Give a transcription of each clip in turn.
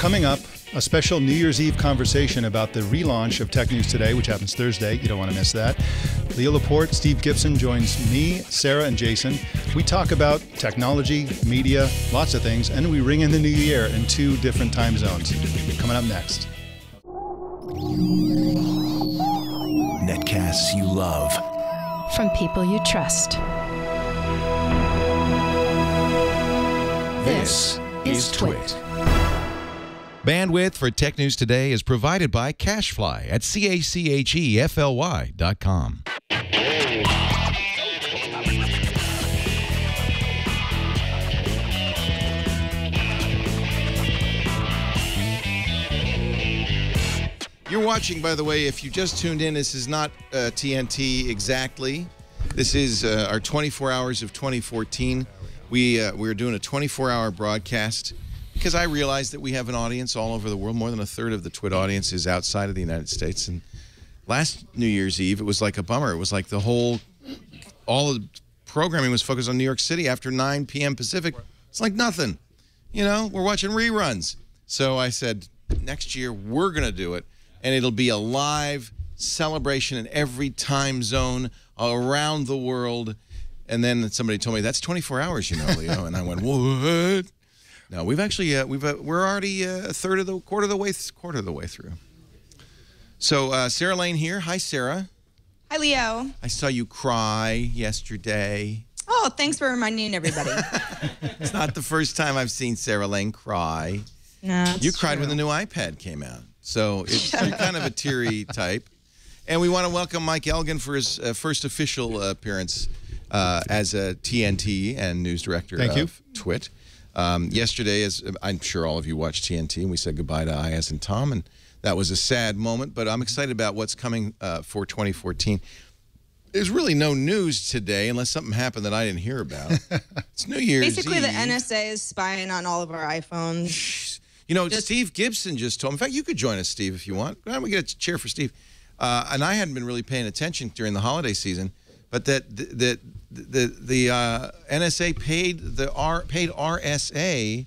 Coming up, a special New Year's Eve conversation about the relaunch of Tech News Today, which happens Thursday. You don't want to miss that. Leo Laporte, Steve Gibson joins me, Sarah, and Jason. We talk about technology, media, lots of things, and we ring in the new year in 2 different time zones. Coming up next. Netcasts you love. From people you trust. This is Twit. Bandwidth for Tech News Today is provided by CacheFly at CACHEFLY.com. You're watching, by the way, if you just tuned in, this is not TNT exactly. This is our 24 hours of 2014. We're doing a 24-hour broadcast because I realized that we have an audience all over the world. More than a third of the Twit audience is outside of the United States. And last New Year's Eve, it was like a bummer. It was like all of the programming was focused on New York City after 9 p.m. Pacific. It's like nothing. You know, we're watching reruns. So I said, next year, we're going to do it. And it'll be a live celebration in every time zone around the world. And then somebody told me, that's 24 hours, you know, Leo. And I went, what? No, we've actually, we're already quarter of the way through. So Sarah Lane here. Hi, Sarah. Hi, Leo. I saw you cry yesterday. Oh, thanks for reminding everybody. It's not the first time I've seen Sarah Lane cry. No, you cried when the new iPad came out. So you're kind of a teary type. And we want to welcome Mike Elgin for his first official appearance as a TNT and news director of Twit. Yesterday, as I'm sure all of you watched TNT, and we said goodbye to Ayaz and Tom, and that was a sad moment, but I'm excited about what's coming for 2014. There's really no news today unless something happened that I didn't hear about. It's New Year's Basically, Eve. the NSA is spying on all of our iPhones. You know, Steve Gibson just told me. In fact, you could join us, Steve, if you want. Why don't we get a chair for Steve? And I hadn't been really paying attention during the holiday season, but that the NSA paid RSA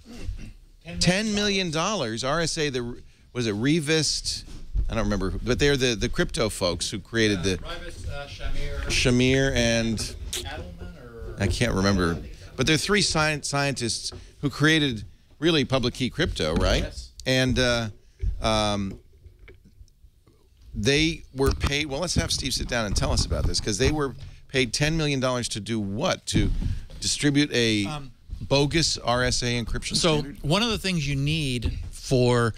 $10 million. RSA, was it Revist? I don't remember, but they're the crypto folks who created the Shamir and I can't remember, but they're 3 scientists who created really public key crypto, right? Yes. And they were paid. Well, let's have Steve sit down and tell us about this, because they were paid $10 million to do what? To distribute a bogus RSA encryption standard? So one of the things you need for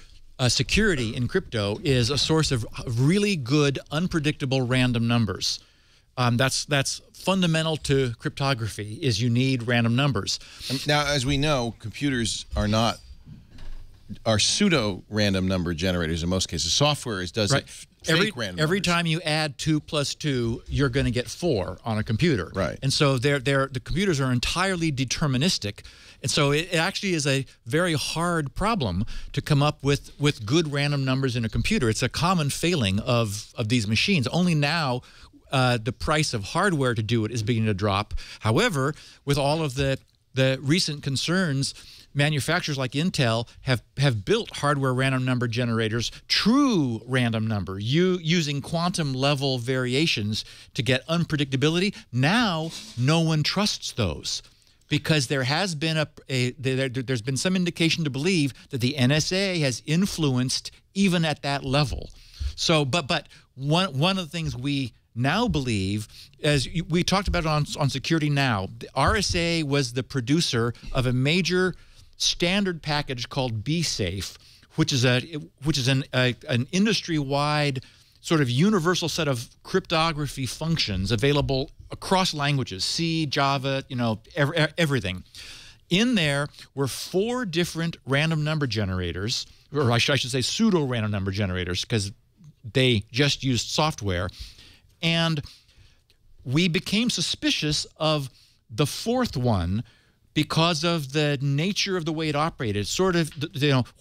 security in crypto is a source of really good, unpredictable random numbers. That's fundamental to cryptography, is you need random numbers. Now, as we know, computers are pseudo-random number generators in most cases. Software does it fake random Every numbers. time you add 2 plus 2, you're going to get 4 on a computer. Right. And so the computers are entirely deterministic. And so it actually is a very hard problem to come up with good random numbers in a computer. It's a common failing of these machines. Only now the price of hardware to do it is beginning to drop. However, with all of the recent concerns, manufacturers like Intel have built hardware random number generators, true random number, using quantum level variations to get unpredictability. Now, no one trusts those, because there has been there's been some indication to believe that the NSA has influenced even at that level. So, but one of the things we now believe, as we talked about on Security Now, the RSA was the producer of a major standard package called BSafe, which is an industry-wide sort of universal set of cryptography functions available across languages, C, Java, everything. In there were 4 different random number generators, or I should say pseudo-random number generators, because they just used software. And we became suspicious of the 4th one because of the nature of the way it operated, sort of,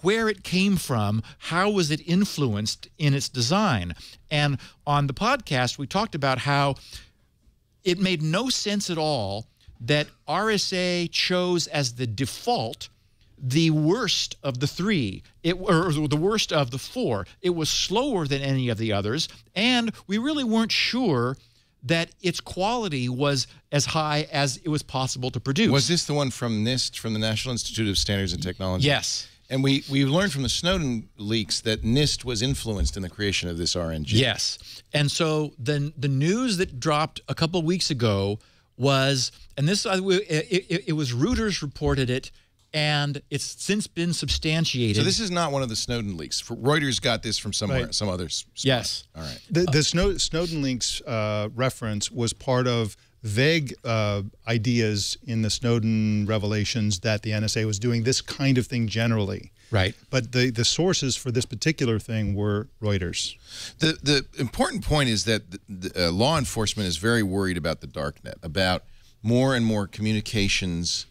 where it came from, how was it influenced in its design. And on the podcast, we talked about how it made no sense at all that RSA chose as the default the worst of the three, or the worst of the four. It was slower than any of the others, and we really weren't sure that its quality was as high as it was possible to produce. Was this the one from NIST, from the National Institute of Standards and Technology? Yes. And we learned from the Snowden leaks that NIST was influenced in the creation of this RNG. Yes. And so the news that dropped a couple of weeks ago was, and this it was Reuters reported it, and it's since been substantiated. So this is not one of the Snowden leaks. Reuters got this from somewhere, Right. some other spot. Yes. All right. The Snowden leaks reference was part of vague ideas in the Snowden revelations that the NSA was doing this kind of thing generally. Right. But the sources for this particular thing were Reuters. The important point is that the law enforcement is very worried about the darknet, about more and more communications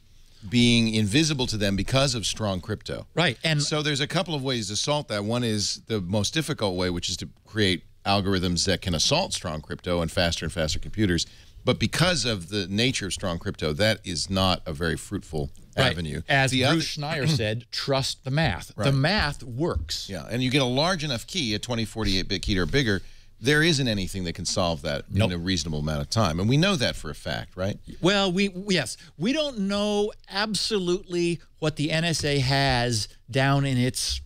being invisible to them because of strong crypto. Right. And so there's a couple of ways to assault that. One is the most difficult way, which is to create algorithms that can assault strong crypto and faster computers. But because of the nature of strong crypto, that is not a very fruitful avenue. As Bruce Schneier said, trust the math. Right. The math works. Yeah, and you get a large enough key, a 2048-bit key or bigger, there isn't anything that can solve that in a reasonable amount of time. And we know that for a fact, right? Well, yes. We don't know absolutely what the NSA has down in its,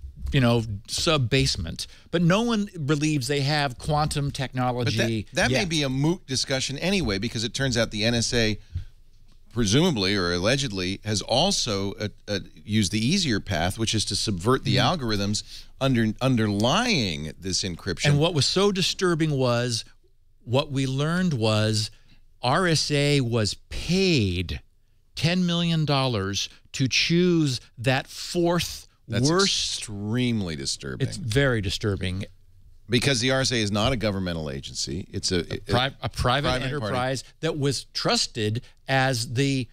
sub-basement. But no one believes they have quantum technology. But that yet. may be a moot discussion anyway, because it turns out the NSA, presumably or allegedly, has also used the easier path, which is to subvert the algorithms underlying this encryption. And what was so disturbing was, what we learned was RSA was paid $10 million to choose that fourth That's worst. extremely disturbing. It's very disturbing. Because the RSA is not a governmental agency. It's a private enterprise that was trusted as the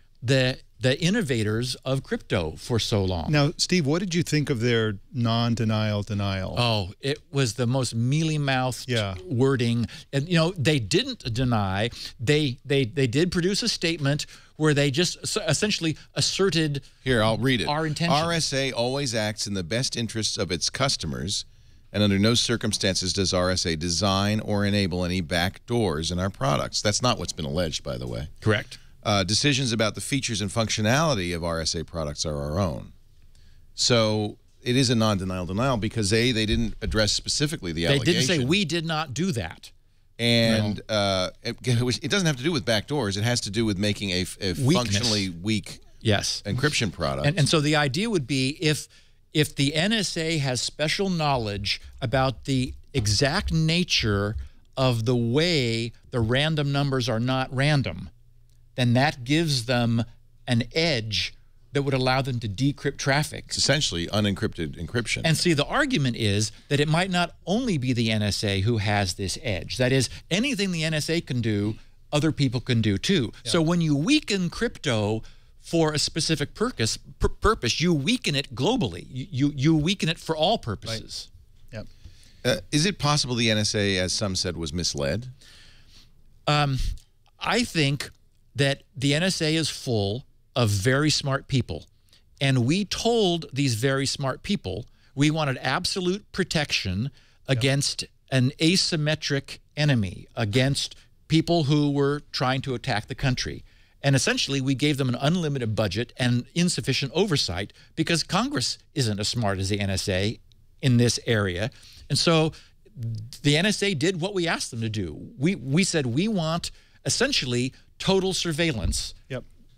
innovators of crypto for so long. Now, Steve, what did you think of their non-denial denial? Oh, it was the most mealy-mouthed wording. And, they didn't deny. They did produce a statement where they just essentially asserted Here, I'll read it. our intention. RSA always acts in the best interests of its customers, and under no circumstances does RSA design or enable any back doors in our products. That's not what's been alleged, by the way. Correct. Decisions about the features and functionality of RSA products are our own. So it is a non-denial denial because they didn't address specifically the allegation. They didn't say, we did not do that. And it doesn't have to do with backdoors. It has to do with making a functionally weak encryption product. And so the idea would be if the NSA has special knowledge about the exact nature of the way the random numbers are not random, then that gives them an edge that would allow them to decrypt traffic. It's essentially unencrypted encryption. And see, the argument is that it might not only be the NSA who has this edge. That is, anything the NSA can do, other people can do too. Yeah. So when you weaken crypto for a specific purpose, you weaken it globally. You weaken it for all purposes. Right. Yep. Is it possible the NSA, as some said, was misled? I think that the NSA is full of very smart people. And we told these very smart people we wanted absolute protection against an asymmetric enemy, against people who were trying to attack the country. And essentially, we gave them an unlimited budget and insufficient oversight because Congress isn't as smart as the NSA in this area. And so the NSA did what we asked them to do. We said we want essentially total surveillance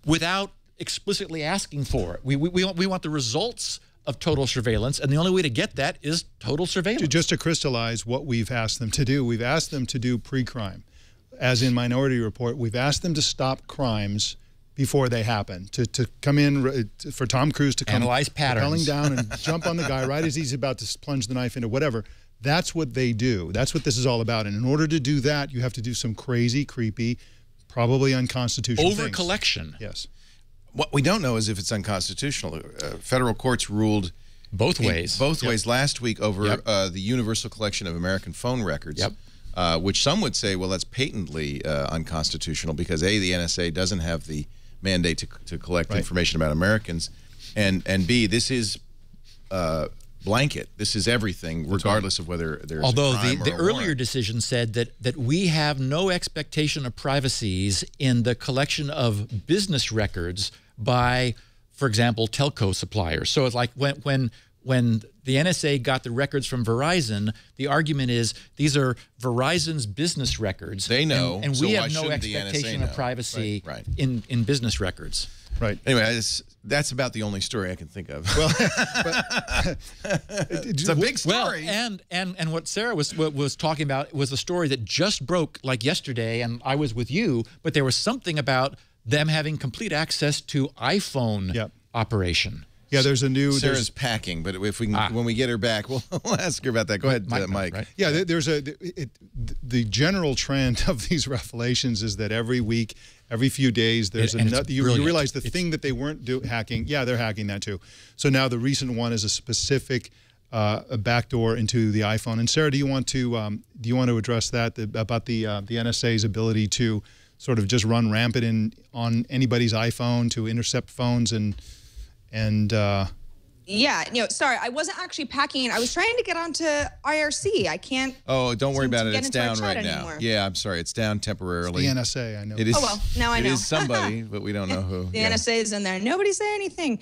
without explicitly asking for it. We want the results of total surveillance, and the only way to get that is total surveillance. Just to crystallize what we've asked them to do, we've asked them to do pre-crime. As in Minority Report, we've asked them to stop crimes before they happen, to come in, for Tom Cruise to come analyze patterns, rappelling down and jump on the guy right as he's about to plunge the knife into whatever. That's what they do. That's what this is all about. And in order to do that, you have to do some crazy, creepy, probably unconstitutional things. Over-collection. Yes. What we don't know is if it's unconstitutional. Federal courts ruled both ways. Both ways last week over the universal collection of American phone records, which some would say, well, that's patently unconstitutional because, A, the NSA doesn't have the mandate to collect information about Americans, and B, this is blanket. This is everything, regardless of whether there's Although a crime the or a earlier warrant. decision said that we have no expectation of privacies in the collection of business records by, for example, telco suppliers. So it's like when the NSA got the records from Verizon, the argument is these are Verizon's business records. They know, and so we why have no shouldn't the NSA expectation know? of privacy Right. in business records. Right. Anyway, that's about the only story I can think of. Well, it's a big story. Well, and what Sarah was talking about was a story that just broke like yesterday, and I was with you, but there was something about them having complete access to iPhone operation. Yeah, there's a new... Sarah's packing, but if we can, when we get her back, we'll ask her about that. Go ahead, Mike. Right? Yeah, there's the general trend of these revelations is that every week, every few days, there's another. You realize the thing that they weren't hacking. Yeah, they're hacking that too. So now the recent one is a specific a backdoor into the iPhone. And Sarah, do you want to address that about the NSA's ability to sort of just run rampant on anybody's iPhone to intercept phones and yeah, sorry, I wasn't actually packing. I was trying to get onto IRC. I can't. Oh, don't worry about it. It's down right anymore. now. Yeah, I'm sorry. It's down temporarily. It's the NSA, I know. It is, oh, well, now I know. It is somebody, but we don't know who. The NSA is in there. Nobody say anything.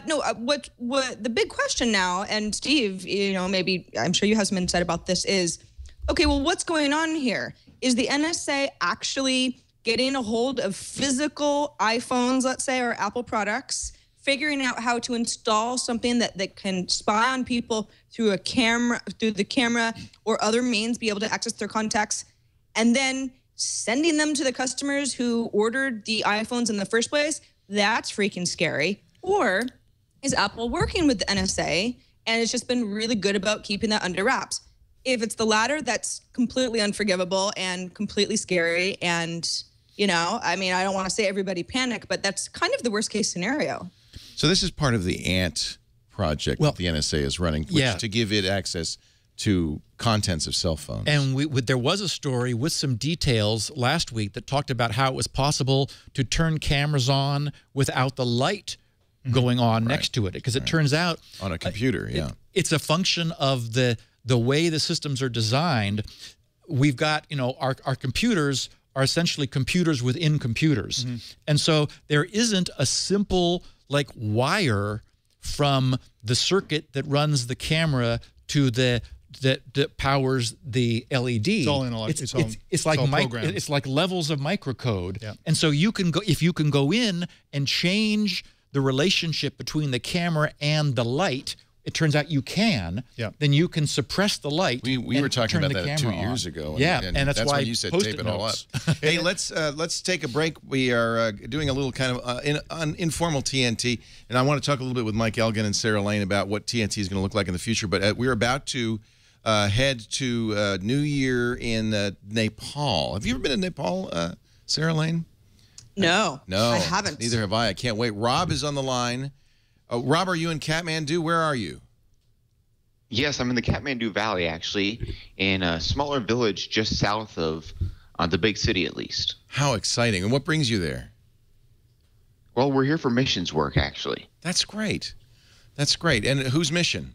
No, what the big question now, and Steve, maybe I'm sure you have some insight about this, is, okay, well, what's going on here? Is the NSA actually getting a hold of physical iPhones, let's say, or Apple products, figuring out how to install something that can spy on people through the camera or other means, be able to access their contacts, and then sending them to the customers who ordered the iPhones in the first place? That's freaking scary. Or is Apple working with the NSA and it's just been really good about keeping that under wraps? If it's the latter, that's completely unforgivable and completely scary. And, I mean, I don't want to say everybody panic, but that's kind of the worst case scenario. So this is part of the ANT project that the NSA is running, to give it access to contents of cell phones. And there was a story with some details last week that talked about how it was possible to turn cameras on without the light going on next to it, because it turns out on a computer, it's a function of the way the systems are designed. We've got, our computers are essentially computers within computers. And so there isn't a simple wire from the circuit that runs the camera to that powers the LED. It's all it's like levels of microcode. Yeah. And so if you can go in and change the relationship between the camera and the light, it turns out you can. Yeah. Then you can suppress the light. We were talking about that 2 years ago. And that's why when you said tape it all up. Hey, let's take a break. We are doing a little kind of informal TNT, and I want to talk a little bit with Mike Elgin and Sarah Lane about what TNT is going to look like in the future. But we're about to head to New Year in Nepal. Have you ever been to Nepal, Sarah Lane? No, I No, haven't. neither have I. I can't wait. Rob is on the line. Rob, are you in Kathmandu? Where are you? Yes, I'm in the Kathmandu Valley, actually, in a smaller village just south of the big city, at least. How exciting. And what brings you there? Well, we're here for missions work, actually. That's great. That's great. And whose mission?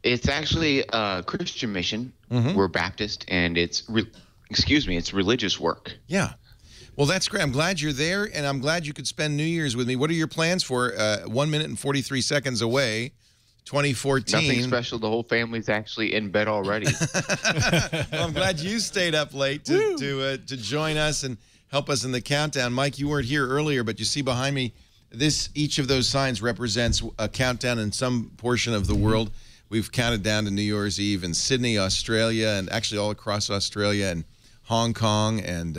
It's actually a Christian mission. We're Baptist, and it's religious work. Yeah. Well, that's great. I'm glad you're there, and I'm glad you could spend New Year's with me. What are your plans for 1 minute and 43 seconds away, 2014? Nothing special. The whole family's actually in bed already. Well, I'm glad you stayed up late to join us and help us in the countdown. Mike, you weren't here earlier, but you see behind me, each of those signs represents a countdown in some portion of the world. We've counted down to New Year's Eve in Sydney, Australia, and actually all across Australia and Hong Kong and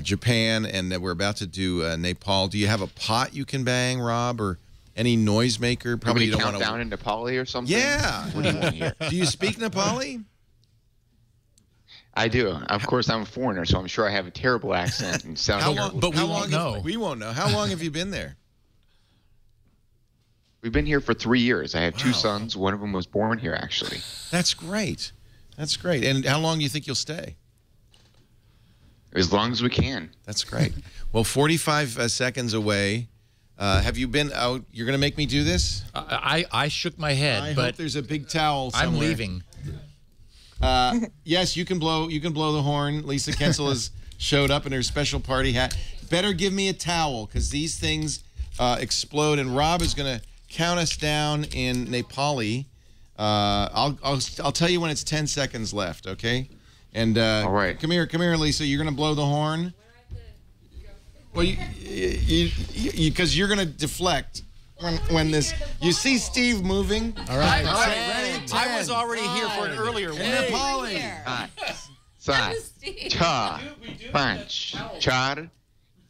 Japan, and we're about to do Nepal. Do you have a pot you can bang, Rob, or any noisemaker? Probably you don't want to count down in Nepali or something. Yeah. What do you want here? Do you speak Nepali? I do. Of course, I'm a foreigner, so I'm sure I have a terrible accent and sound terrible. But we won't know. We won't know. How long have you been there? We've been here for 3 years. I have 2 sons. One of them was born here, actually. That's great. That's great. And how long do you think you'll stay? As long as we can. That's great. Well, 45 seconds away. Have you been out? You're going to make me do this? I shook my head, I but hope there's a big towel somewhere. I'm leaving. Yes, you can blow the horn. Lisa Kensel has showed up in her special party hat. Better give me a towel, because these things explode. And Rob is going to count us down in Nepali. I'll tell you when it's 10 seconds left. Okay. And all right. Come here, Lisa. You're going to blow the horn. Well, because you're going to deflect when this. You see Steve moving. All right. Ready? I was already here for an earlier one. Nepali. 5, 7, 6, 5, 4, 3,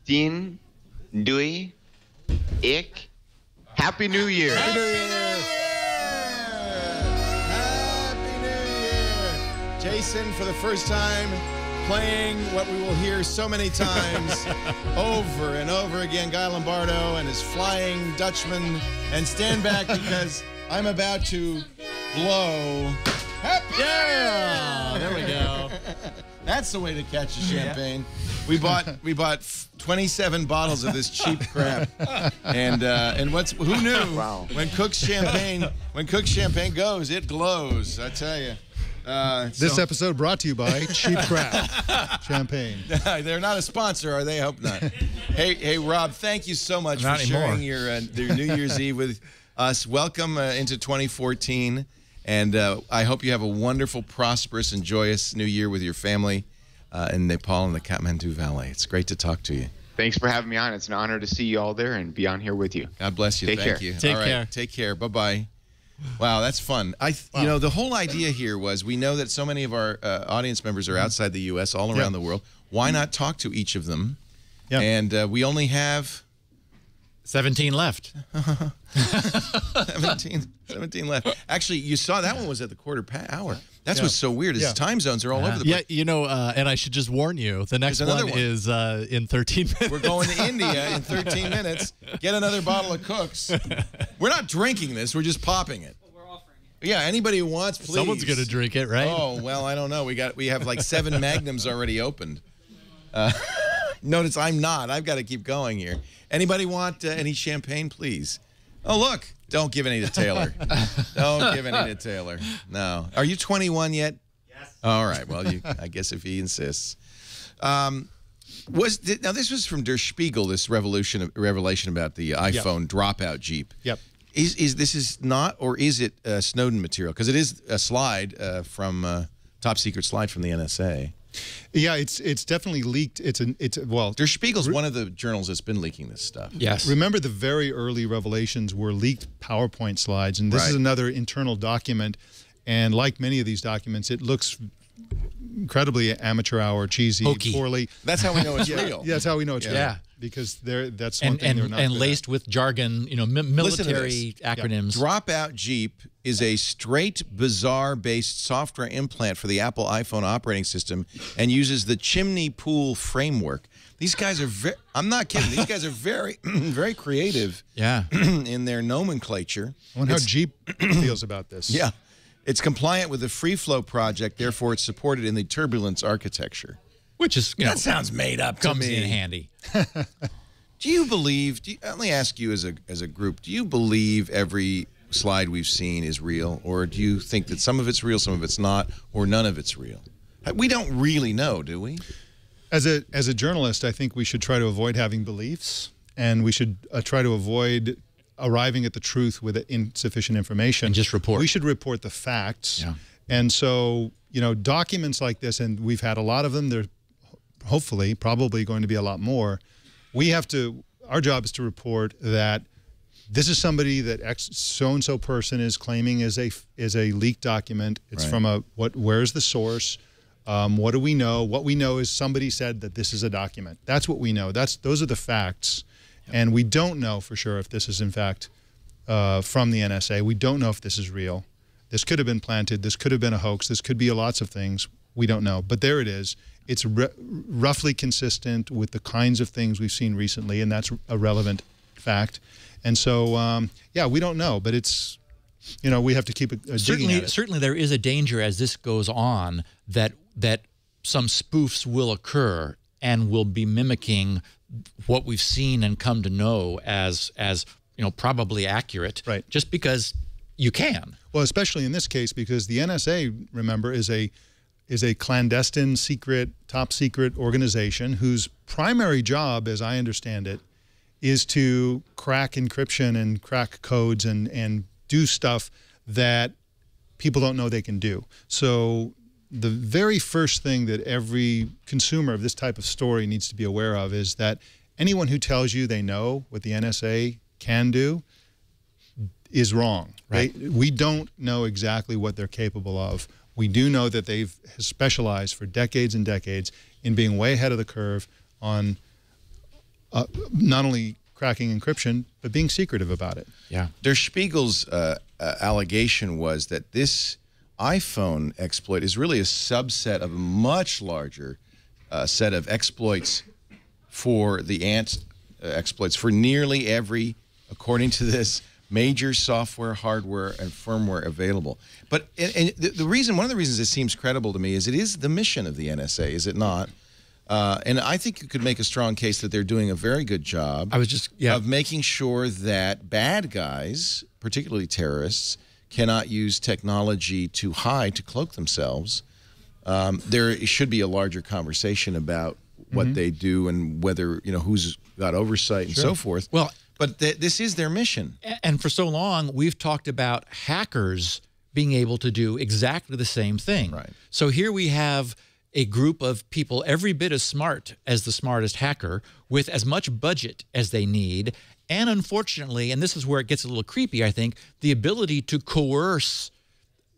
2, 1. Happy New Year. Happy New Year. Happy New Year. Jason, for the first time, playing what we will hear so many times over and over again, Guy Lombardo and his Flying Dutchman. And stand back, because I'm about to blow. Happy New Year! There we go. That's the way to catch a champagne. We bought 27 bottles of this cheap crap, and who knew? Wow. When Cook's champagne goes, it glows. I tell you. This episode brought to you by Cheap Crap Champagne. They're not a sponsor, are they? I hope not. Hey, Rob, thank you so much Not for anymore. sharing your New Year's Eve with us. Welcome into 2014, and I hope you have a wonderful, prosperous, and joyous New Year with your family in Nepal and the Kathmandu Valley. It's great to talk to you. Thanks for having me on. It's an honor to see you all there and be on here with you. God bless you. Take Thank care. you. Take All right. care. Take care. Bye-bye. Wow, that's fun. You know, the whole idea here was, we know that so many of our audience members are outside the U.S., all around the world. Why not talk to each of them? Yeah. And we only have 17 left. 17 left. Actually, you saw that one was at the hour. That's what's so weird, is the time zones are all over the Yeah, place. you know, and I should just warn you, the next There's another one one. is in 13 minutes. We're going to India in 13 minutes. Get another bottle of Cook's. We're not drinking this. We're just popping it. We're offering it. Yeah, anybody who wants, please. Someone's going to drink it, right? Oh, well, I don't know. We have like 7 Magnums already opened. Notice I'm not. I've got to keep going here. Anybody want any champagne, please? Oh, look. Don't give any to Taylor. Don't give any to Taylor. No. Are you 21 yet? Yes. All right. Well, I guess if he insists. Now, this was from Der Spiegel, this revelation about the iPhone dropout Jeep. Yep. Is this not, or is it Snowden material? Because it is a slide from top secret slide from the NSA. Yeah, it's definitely leaked. Well, Der Spiegel's one of the journals that's been leaking this stuff. Yes. remember the very early revelations were leaked PowerPoint slides, and this is another internal document. And like many of these documents, it looks incredibly amateur hour, cheesy, Hokey. poorly. That's how we know it's real. Yeah, that's how we know it's real. Yeah. Because that's one thing they're not and good laced at. with jargon, you know, military acronyms. Dropout Jeep is a straight, bizarre-based software implant for the Apple iPhone operating system and uses the chimney pool framework. These guys are I'm not kidding. These guys are very, very creative in their nomenclature. I wonder how Jeep feels about this. Yeah. It's compliant with the Free Flow project, therefore it's supported in the Turbulence architecture. Which is, you know, That sounds made up to comes me. in handy. Do you believe, let me ask you as a group, do you believe every slide we've seen is real? Or do you think that some of it's real, some of it's not, or none of it's real? We don't really know, do we? As a journalist, I think we should try to avoid having beliefs, and we should try to avoid arriving at the truth with insufficient information. And just report. We should report the facts. Yeah. And so, you know, documents like this, and we've had a lot of them, there's hopefully, probably going to be a lot more. Our job is to report that this is somebody that so-and-so person is claiming is a leaked document. It's from where's the source? What do we know? What we know is somebody said that this is a document. That's what we know. Those are the facts. Yep. And we don't know for sure if this is in fact from the NSA. We don't know if this is real. This could have been planted. This could have been a hoax. This could be lots of things. We don't know. But there it is. It's roughly consistent with the kinds of things we've seen recently, and that's a relevant fact. And so, yeah, we don't know, but it's, you know, we have to keep digging at it. Certainly there is a danger as this goes on that some spoofs will occur and will be mimicking what we've seen and come to know as probably accurate, right? Just because you can. Well, especially in this case, because the NSA, remember, is a clandestine, secret, top secret organization whose primary job, as I understand it, is to crack encryption and crack codes and do stuff that people don't know they can do. So the very first thing that every consumer of this type of story needs to be aware of is that anyone who tells you they know what the NSA can do is wrong. Right. We don't know exactly what they're capable of. We do know that they've specialized for decades and decades in being way ahead of the curve on not only cracking encryption, but being secretive about it. Yeah. Der Spiegel's allegation was that this iPhone exploit is really a subset of a much larger set of exploits for the ANT exploits for nearly every, according to this, major software, hardware, and firmware available. But and one of the reasons it seems credible to me is it is the mission of the NSA, is it not? And I think you could make a strong case that they're doing a very good job of making sure that bad guys, particularly terrorists, cannot use technology to hide, to cloak themselves. There should be a larger conversation about what they do and whether, who's got oversight and so forth. Well, but this is their mission. And for so long, we've talked about hackers being able to do exactly the same thing. Right. So here we have a group of people every bit as smart as the smartest hacker with as much budget as they need. And unfortunately, and this is where it gets a little creepy, I think, the ability to coerce,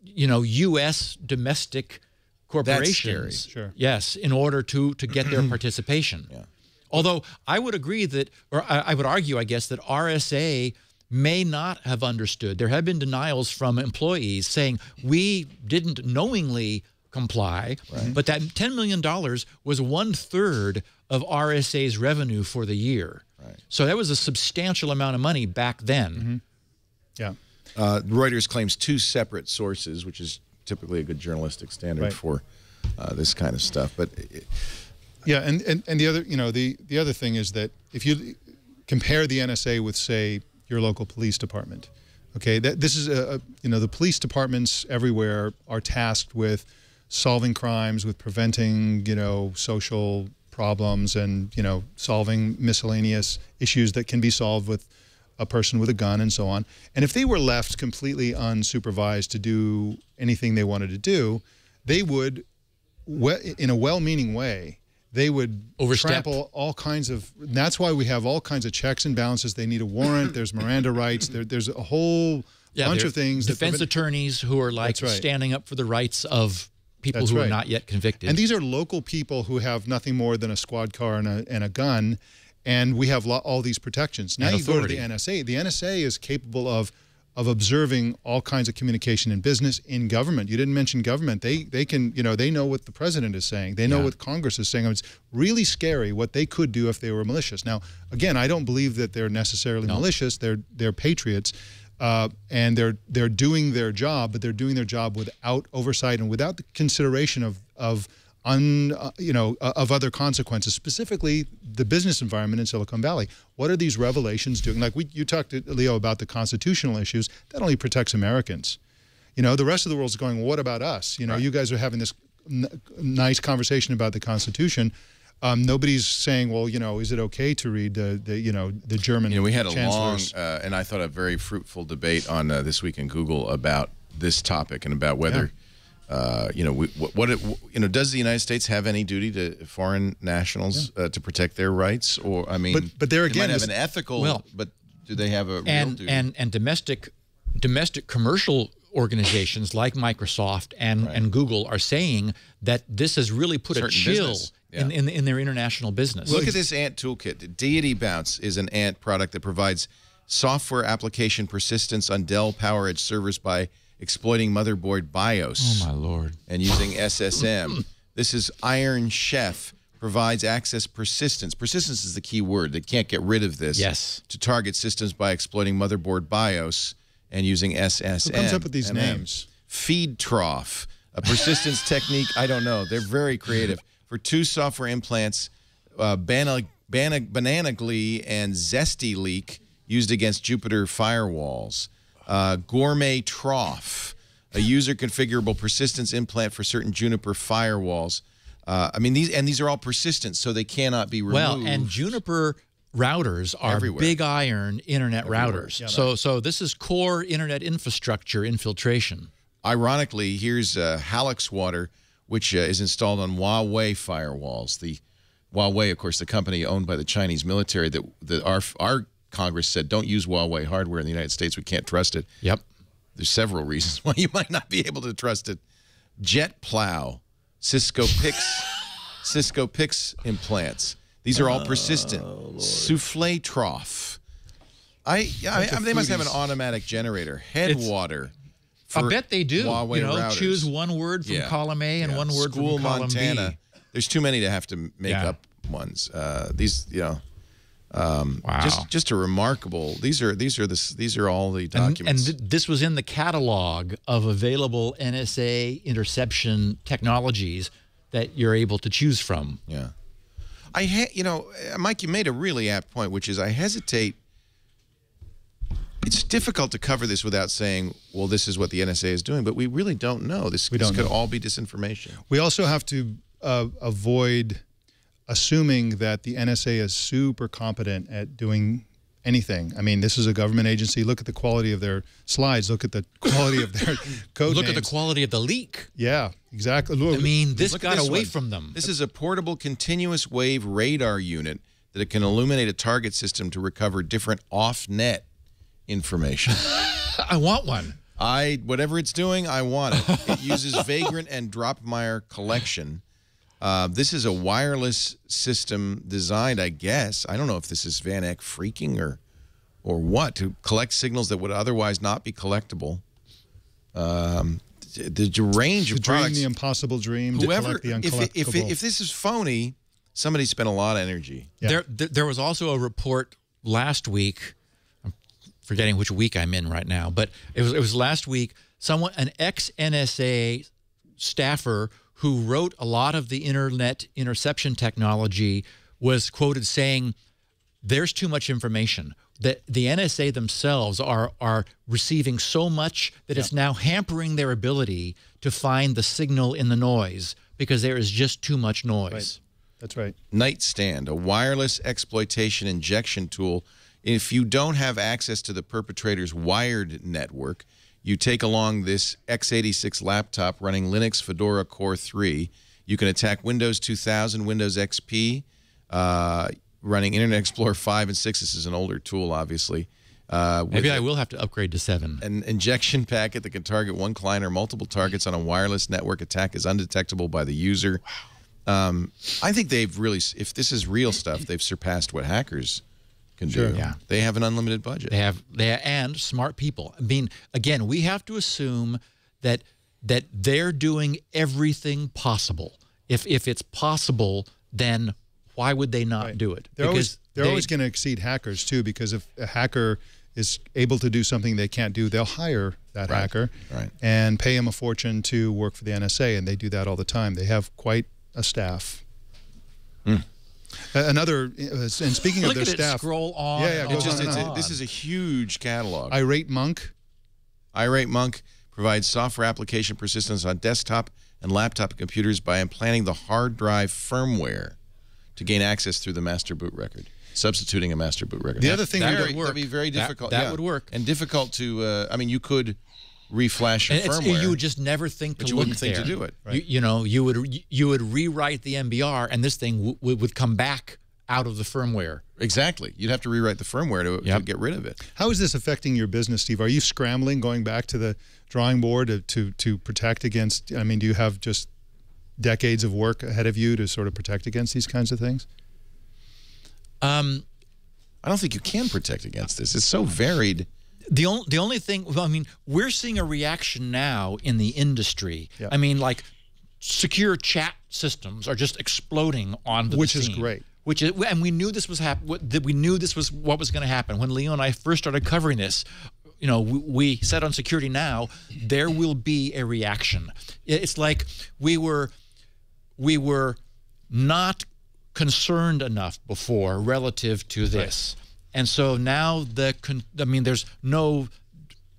U.S. domestic corporations. That's scary. Sure. Yes, in order to get their participation. Yeah. Although I would agree that, or I would argue, I guess, that RSA may not have understood. There have been denials from employees saying, we didn't knowingly comply, but that $10 million was 1/3 of RSA's revenue for the year. Right. So that was a substantial amount of money back then. Yeah. Reuters claims 2 separate sources, which is typically a good journalistic standard for this kind of stuff. But yeah, and the other, the other thing is that if you compare the NSA with, say, your local police department, okay, this is the police departments everywhere are tasked with solving crimes, with preventing, social problems, and solving miscellaneous issues that can be solved with a person with a gun and so on. And if they were left completely unsupervised to do anything they wanted to do, they would, in a well-meaning way, they would trample all kinds of. That's why we have all kinds of checks and balances. They need a warrant. There's Miranda rights. There's a whole bunch of things. Defense attorneys who are standing up for the rights of people who are not yet convicted. And these are local people who have nothing more than a squad car and a gun, and we have all these protections. Now you go to the NSA. The NSA is capable of observing all kinds of communication in business, in government. You didn't mention government. They can, they know what the president is saying. They know what Congress is saying. It's really scary what they could do if they were malicious. Now, again, I don't believe that they're necessarily malicious. They're patriots. And they're doing their job, but they're doing their job without oversight and without the consideration of other consequences, specifically the business environment in Silicon Valley. What are these revelations doing? Like you talked to Leo about the constitutional issues. That only protects Americans. The rest of the world's going, well, what about us? You guys are having this nice conversation about the Constitution. Nobody's saying, well, is it okay to read the German we had a chancellors? long and I thought a very fruitful debate on This Week in Google about this topic and about whether does the United States have any duty to foreign nationals to protect their rights? Or but there again, they might have an ethical, but do they have a real duty? And domestic commercial organizations like Microsoft and Google are saying that this has really put a chill in their international business. Look at this ANT toolkit. Deity Bounce is an ANT product that provides software application persistence on Dell PowerEdge servers by exploiting motherboard BIOS. Oh, my Lord. And using SSM. This is Iron Chef, provides access persistence. Persistence is the key word. They can't get rid of this. Yes. To target systems by exploiting motherboard BIOS and using SSM. Who comes up with these names? Feed Trough, a persistence technique. I don't know. They're very creative. For 2 software implants, Banana Glee and Zesty Leak used against Jupyter firewalls. Gourmet Trough, a user-configurable persistence implant for certain Juniper firewalls. I mean, these are all persistent, so they cannot be removed. Well, and Juniper routers are everywhere. big iron internet routers. Yeah, so this is core internet infrastructure infiltration. Ironically, here's Hallex Water, which is installed on Huawei firewalls. The Huawei, of course, the company owned by the Chinese military that our Congress said don't use Huawei hardware in the United States. We can't trust it. Yep. There's several reasons why you might not be able to trust it. Jet Plow, Cisco Pix implants. These are all persistent. Souffle Trough. They must have an automatic generator. Headwater. I bet they do. Huawei routers. Choose one word from column A and one word School from column Montana. B. There's too many to have to make up ones. These, Wow. just a remarkable. These are all the documents. And this was in the catalog of available NSA interception technologies that you're able to choose from. Yeah. Mike, you made a really apt point, which is I hesitate. It's difficult to cover this without saying, well, this is what the NSA is doing, but we really don't know. This could all be disinformation. We also have to avoid assuming that the NSA is super competent at doing anything. I mean, this is a government agency. Look at the quality of their slides. Look at the quality of their code Look names. at the quality of the leak. Yeah, exactly. Look, I mean, this Look at got away one. from them. This is a portable continuous wave radar unit that it can illuminate a target system to recover different off-net information. I want one. Whatever it's doing, I want it. It uses Vagrant and Dropmeyer collection. This is a wireless system designed, I guess. I don't know if this is Van Eck freaking or what, to collect signals that would otherwise not be collectible. The range of dream products. the impossible dream. Whoever, to collect the uncollectible. if this is phony, somebody spent a lot of energy. Yeah. There was also a report last week. I'm forgetting which week I'm in right now, but it was last week. An ex-NSA staffer who wrote a lot of the internet interception technology was quoted saying, "There's too much information. That the NSA themselves are receiving so much that it's now hampering their ability to find the signal in the noise because there is just too much noise." Right. That's right. Nightstand, a wireless exploitation injection tool. If you don't have access to the perpetrator's wired network, you take along this x86 laptop running Linux Fedora Core 3. You can attack Windows 2000, Windows XP, running Internet Explorer 5 and 6. This is an older tool, obviously. Maybe I will have to upgrade to 7. An injection packet that can target one client or multiple targets on a wireless network. Attack is undetectable by the user. I think they've really, if this is real stuff, they've surpassed what hackers can do. Yeah. They have an unlimited budget. And smart people. I mean, again, we have to assume that they're doing everything possible. If it's possible, then why would they not do it? They're always going to exceed hackers too, because if a hacker is able to do something they can't do, they'll hire that hacker and pay him a fortune to work for the NSA, and they do that all the time. They have quite a staff. And speaking of their staff, scroll on. This is a huge catalog. Irate Monk. Irate Monk provides software application persistence on desktop and laptop computers by implanting the hard drive firmware to gain access through the master boot record, substituting a master boot record. The other thing that would be very difficult. That would work. And difficult to, I mean, you could reflash your firmware. You would just never think to look there. You wouldn't think to do it. Right. You would rewrite the MBR, and this thing would come back out of the firmware. Exactly. You'd have to rewrite the firmware to get rid of it. How is this affecting your business, Steve? Are you scrambling, going back to the drawing board to protect against? I mean, do you have just decades of work ahead of you to sort of protect against these kinds of things? I don't think you can protect against this. It's so varied. The only thing, well, I mean, we're seeing a reaction now in the industry. Yeah. I mean, like, secure chat systems are just exploding onto the scene. Which is great. And we knew this was we knew this was what was going to happen when Leo and I first started covering this. You know, we said on Security Now, there will be a reaction. It's like we were not concerned enough before relative to this. And so now there's no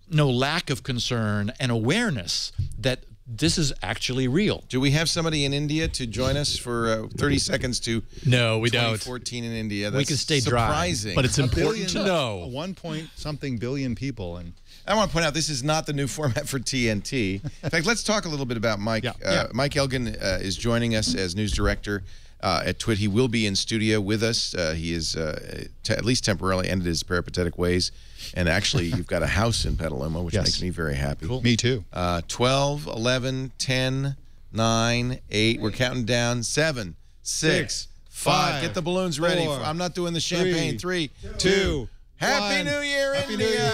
lack of concern and awareness that this is actually real. Do we have somebody in India to join us for 30 seconds to No, we don't. 2014 in India? That's We can stay surprising. dry. But it's important to know. 1 point something billion people. And I want to point out this is not the new format for TNT. In fact, let's talk a little bit about Mike. Mike Elgin is joining us as news director at TWiT. He will be in studio with us. He is at least temporarily ended his peripatetic ways. And actually, you've got a house in Petaluma, which makes me very happy. Cool. Me too. 12, 11, 10, 9, 8. We're counting down. 7, 6, 5. Get the balloons ready. 4, I'm not doing the champagne. 3, 2. Happy New Year, Happy New India!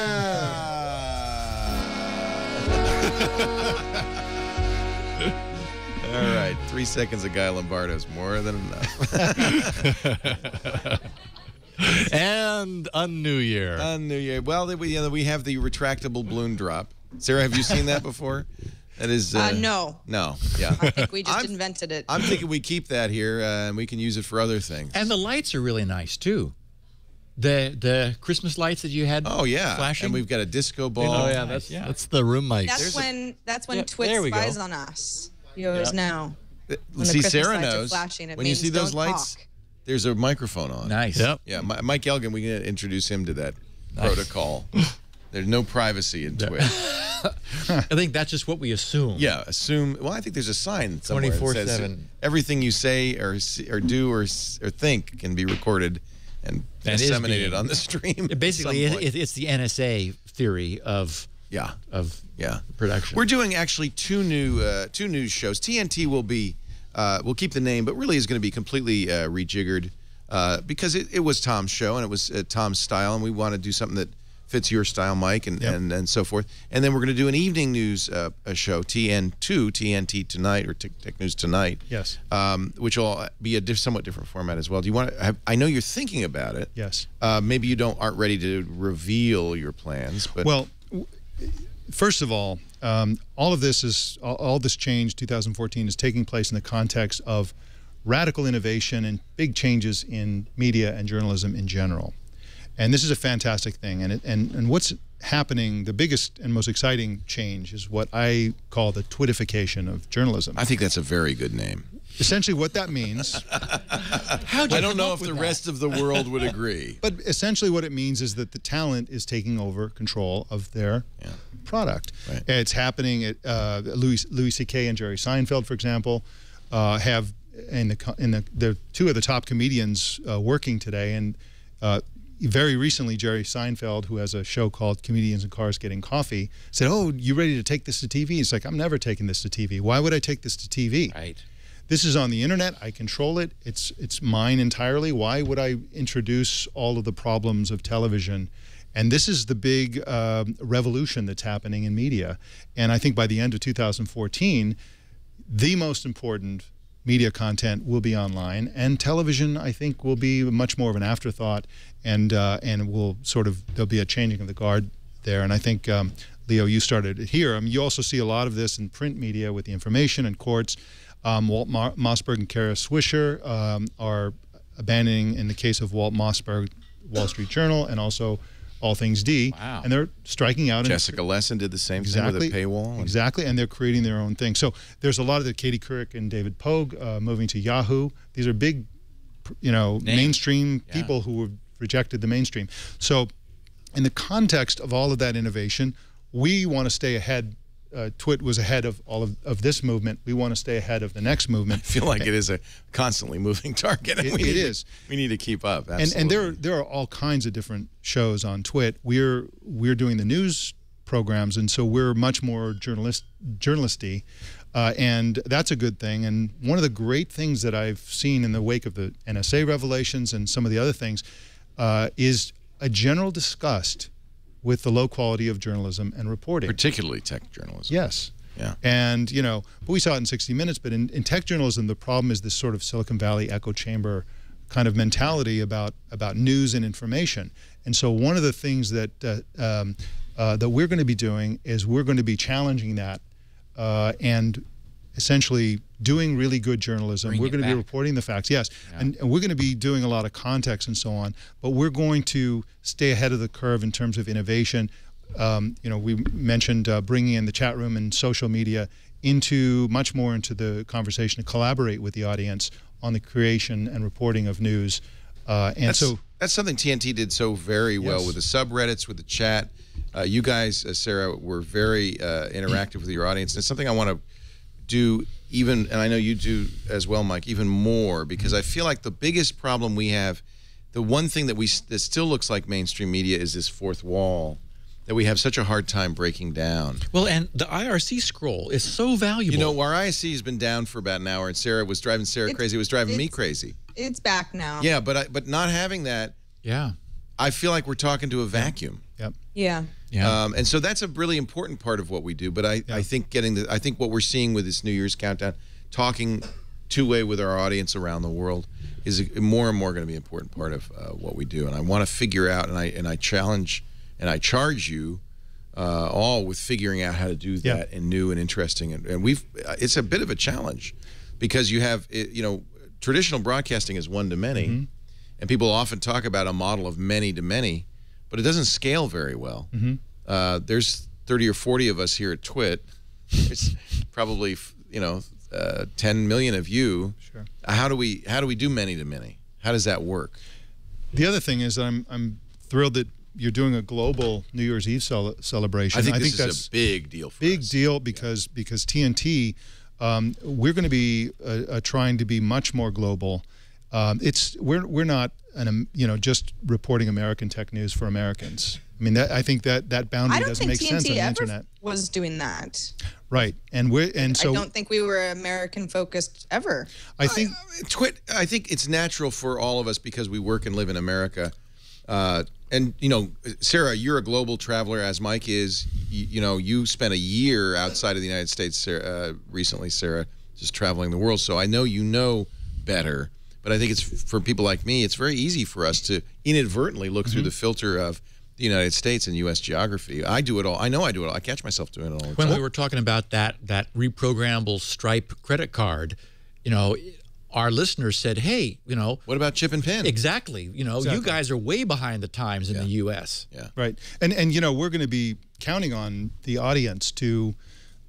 All right, 3 seconds of Guy Lombardo's more than enough. And a new year. A new year. Well, we have the retractable balloon drop. Sarah, have you seen that before? That is no. No. Yeah. I think we just invented it. I'm thinking we keep that here and we can use it for other things. And the lights are really nice too. The Christmas lights that you had. Oh yeah, flashing. And we've got a disco ball. Oh yeah, that's the room mic. That's when TWiT there we go. spies on us. Yours now. When See, the Christmas Sarah lights are knows flashing, it when you means see those don't lights. talk. There's a microphone on. Nice. Yep. Yeah, Mike Elgin, we can introduce him to that protocol. There's no privacy in TWiT. I think that's just what we assume. Yeah, assume. Well, I think there's a sign somewhere that says 24/7. everything you say or do or think can be recorded and disseminated on the stream. Basically, it's the NSA theory of production. We're doing actually two news shows. TNT will be we'll keep the name, but really is going to be completely rejiggered because it was Tom's show and it was Tom's style, and we want to do something that fits your style, Mike, and so forth. And then we're going to do an evening news show, TNT Tonight, or Tech News Tonight. Yes. Which will be a somewhat different format as well. Do you want to? I know you're thinking about it. Yes. Maybe you aren't ready to reveal your plans. But well, first of all this change, 2014, is taking place in the context of radical innovation and big changes in media and journalism in general. And this is a fantastic thing. And what's happening, the biggest and most exciting change is what I call the Twitification of journalism. I think that's a very good name. Essentially what that means... I don't know if the rest of the world would agree. But essentially what it means is that the talent is taking over control of their product. Right. It's happening at Louis C.K. and Jerry Seinfeld, for example, have the two of the top comedians working today, and very recently, Jerry Seinfeld, who has a show called Comedians in Cars Getting Coffee, said, "Oh, you ready to take this to TV?" It's like, I'm never taking this to TV. Why would I take this to TV? Right. This is on the internet. I control it. It's mine entirely. Why would I introduce all of the problems of television? And this is the big revolution that's happening in media. And I think by the end of 2014, the most important media content will be online, and television, I think, will be much more of an afterthought, and will there'll be a changing of the guard there. And I think, Leo, you started it here. I mean, you also see a lot of this in print media with the Information and Courts. Walt Mossberg and Kara Swisher are abandoning, in the case of Walt Mossberg, Wall Street Journal, and also All Things D. Wow. And they're striking out. Jessica Lesson did the same thing with a paywall. Exactly, and they're creating their own thing. So there's a lot of the Katie Couric and David Pogue moving to Yahoo. These are big, mainstream people who have rejected the mainstream. So in the context of all of that innovation, we want to stay ahead. TWiT was ahead of all of this movement. We want to stay ahead of the next movement. I feel like it is a constantly moving target. It is. We need to keep up. Absolutely. And there are all kinds of different shows on TWiT. We're doing the news programs, and so we're much more journalisty, and that's a good thing. And one of the great things that I've seen in the wake of the NSA revelations and some of the other things is a general disgust with the low quality of journalism and reporting. Particularly tech journalism. Yes. Yeah. And, but we saw it in 60 Minutes, but in tech journalism, the problem is this sort of Silicon Valley echo chamber kind of mentality about news and information. And so one of the things that we're going to be doing is we're going to be challenging that and essentially doing really good journalism. Bring We're it going to be back. reporting the facts, yes, Yeah. and we're going to be doing a lot of context and so on. But we're going to stay ahead of the curve in terms of innovation. We mentioned bringing in the chat room and social media much more into the conversation to collaborate with the audience on the creation and reporting of news. That's something TNT did so very well with the subreddits, with the chat. You guys, Sarah, were very interactive with your audience. And it's something I want to do and I know you do as well, Mike, even more, because I feel like the biggest problem we have, the one thing that still looks like mainstream media is this fourth wall that we have such a hard time breaking down. Well, and the IRC scroll is so valuable. You know, our IRC has been down for about an hour, and Sarah was driving crazy. It was driving me crazy. It's back now. Yeah, but not having that, I feel like we're talking to a vacuum. Yep. Yeah. And so that's a really important part of what we do. But I think I think what we're seeing with this New Year's countdown, talking two-way with our audience around the world, is more and more going to be an important part of what we do. And I want to figure out, and I challenge and I charge you all with figuring out how to do that in new and interesting. And it's a bit of a challenge because you have, traditional broadcasting is one to many, and people often talk about a model of many to many, but it doesn't scale very well. There's 30 or 40 of us here at TWIT. It's probably 10 million of you. Sure. How do we do many to many? How does that work? The other thing is I'm thrilled that you're doing a global New Year's Eve celebration. I think this that's is a big deal for us. Big deal because TNT, we're going to be trying to be much more global. We're not just reporting American tech news for Americans. I mean, I think that boundary doesn't make sense on the internet. I don't think TNT ever was doing that. Right, so I don't think we were American focused ever. I think TWIT. I think it's natural for all of us because we work and live in America. And Sarah, you're a global traveler, as Mike is. You spent a year outside of the United States recently, Sarah, just traveling the world. So I know you know better. But I think it's for people like me, it's very easy for us to inadvertently look through the filter of the United States and U.S. geography. I do it all. I know I do it all. I catch myself doing it all the time. When we were talking about that reprogrammable Stripe credit card, our listeners said, hey, what about chip and pin? Exactly. You guys are way behind the times in the U.S. Yeah. Right. And we're going to be counting on the audience to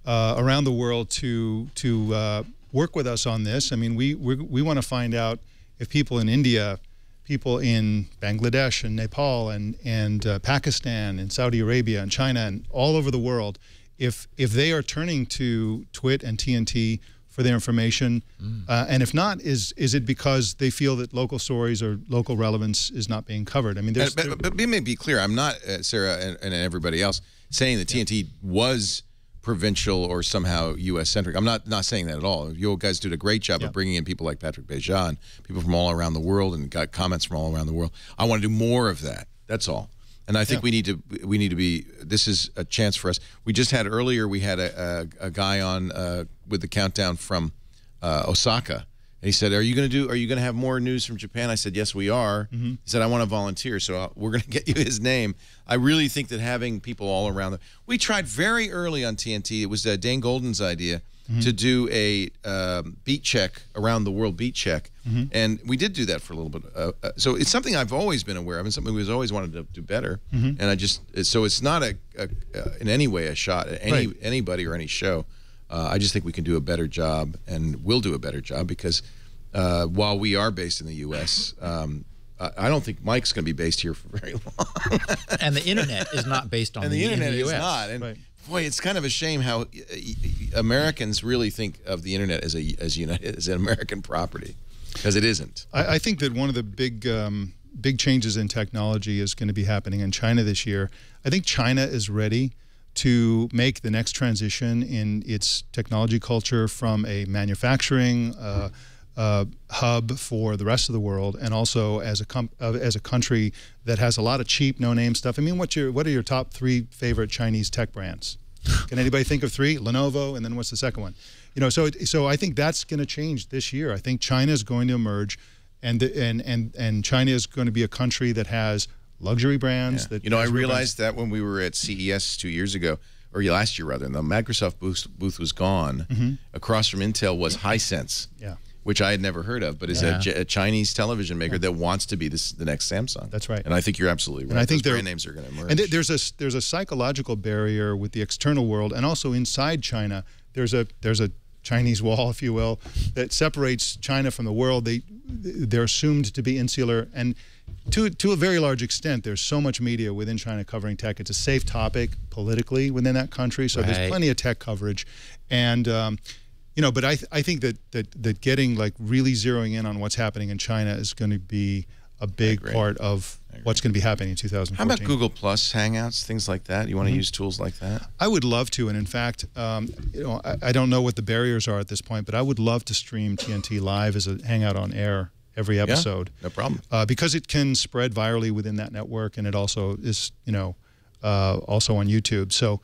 around the world to work with us on this. I mean, we want to find out if people in India, people in Bangladesh and Nepal and Pakistan and Saudi Arabia and China and all over the world, if they are turning to TWIT and TNT for their information, and if not, is it because they feel that local stories or local relevance is not being covered? I mean, but let me be clear. I'm not, Sarah and everybody else, saying that TNT was provincial or somehow U.S.-centric. I'm not saying that at all. You guys did a great job of bringing in people like Patrick Bejan, people from all around the world, and got comments from all around the world. I want to do more of that. That's all. And I think we need to be. This is a chance for us. We just had earlier. We had a guy on with the countdown from Osaka, and he said, "Are you going to have more news from Japan?" I said, "Yes, we are." He said, "I want to volunteer, so we're going to get you his name." I really think that having people all around we tried very early on TNT. It was Dane Golden's idea to do a beat check, around the world beat check, and we did do that for a little bit. So it's something I've always been aware of, and something we've always wanted to do better. And so it's not in any way a shot at anybody or any show. I just think we can do a better job, and will do a better job because while we are based in the U.S., I don't think Mike's going to be based here for very long. And the internet is not based on and the internet in the US. is not. And boy, it's kind of a shame how Americans really think of the internet as an American property, because it isn't. I think that one of the big changes in technology is going to be happening in China this year. I think China is ready to make the next transition in its technology culture from a manufacturing hub for the rest of the world, and also as a country that has a lot of cheap, no-name stuff. I mean, what are your top 3 favorite Chinese tech brands? Can anybody think of 3? Lenovo, and then what's the second one? So I think that's going to change this year. I think China is going to emerge, and China is going to be a country that has luxury brands. I realized that when we were at CES 2 years ago, or last year rather, and the Microsoft booth was gone. Across from Intel was Hisense, which I had never heard of, but is a Chinese television maker that wants to be the next Samsung. That's right. And I think you're absolutely right. And I think those brand names are going to emerge. And there's a psychological barrier with the external world, and also inside China. There's a Chinese wall, if you will, that separates China from the world. They're assumed to be insular, and to a very large extent, there's so much media within China covering tech. It's a safe topic politically within that country, so there's plenty of tech coverage, and you know. But I think that getting like really zeroing in on what's happening in China is going to be a big part of what's going to be happening in 2014. How about Google Plus, Hangouts, things like that? You want to use tools like that? I would love to, and in fact, you know, I don't know what the barriers are at this point, but I would love to stream TNT live as a Hangout on air every episode. No problem. Because it can spread virally within that network, and it also is, you know, also on YouTube. So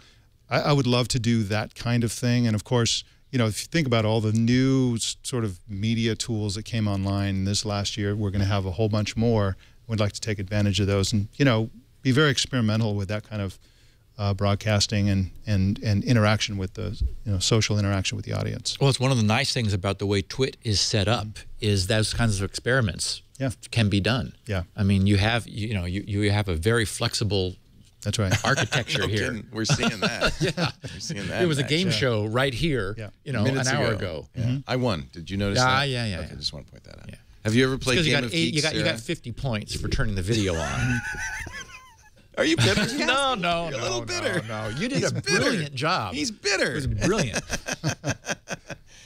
I would love to do that kind of thing, and of course, you know, if you think about all the new sort of media tools that came online this last year, we're going to have a whole bunch more. We'd like to take advantage of those and, you know, be very experimental with that kind of broadcasting and interaction with the, you know, social interaction with the audience. Well, it's one of the nice things about the way Twit is set up is those kinds of experiments can be done. Yeah. I mean, you have, you know, you have a very flexible That's right. architecture here. We're seeing that. We're seeing that. It was a game show right here, you know, Minutes an hour ago. I won. Did you notice that? Yeah. Okay, just want to point that out. Yeah. Have you ever played Game of Geeks? You got 50 points for turning the video on. Are you bitter? No. You're a little bitter. No. You did a brilliant job. He's bitter. It was brilliant.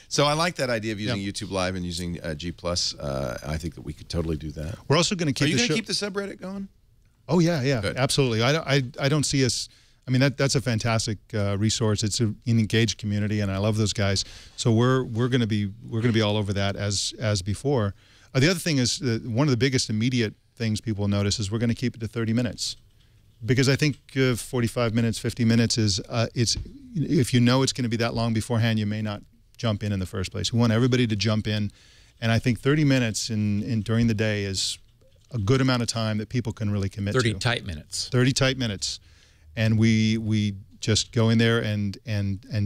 So I like that idea of using YouTube Live and using G+. I think that we could totally do that. We're also going to keep. Are you going to keep the subreddit going? Oh yeah, Good. Absolutely. I don't see us. I mean, that's a fantastic resource. It's an engaged community, and I love those guys. So we're going to be all over that as before. The other thing is one of the biggest immediate things people notice is we're going to keep it to 30 minutes, because I think 45 minutes, 50 minutes is it's if you know it's going to be that long beforehand, you may not jump in the first place. We want everybody to jump in, and I think 30 minutes during the day is a good amount of time that people can really commit 30 to. 30 tight minutes. 30 tight minutes. And we just go in there and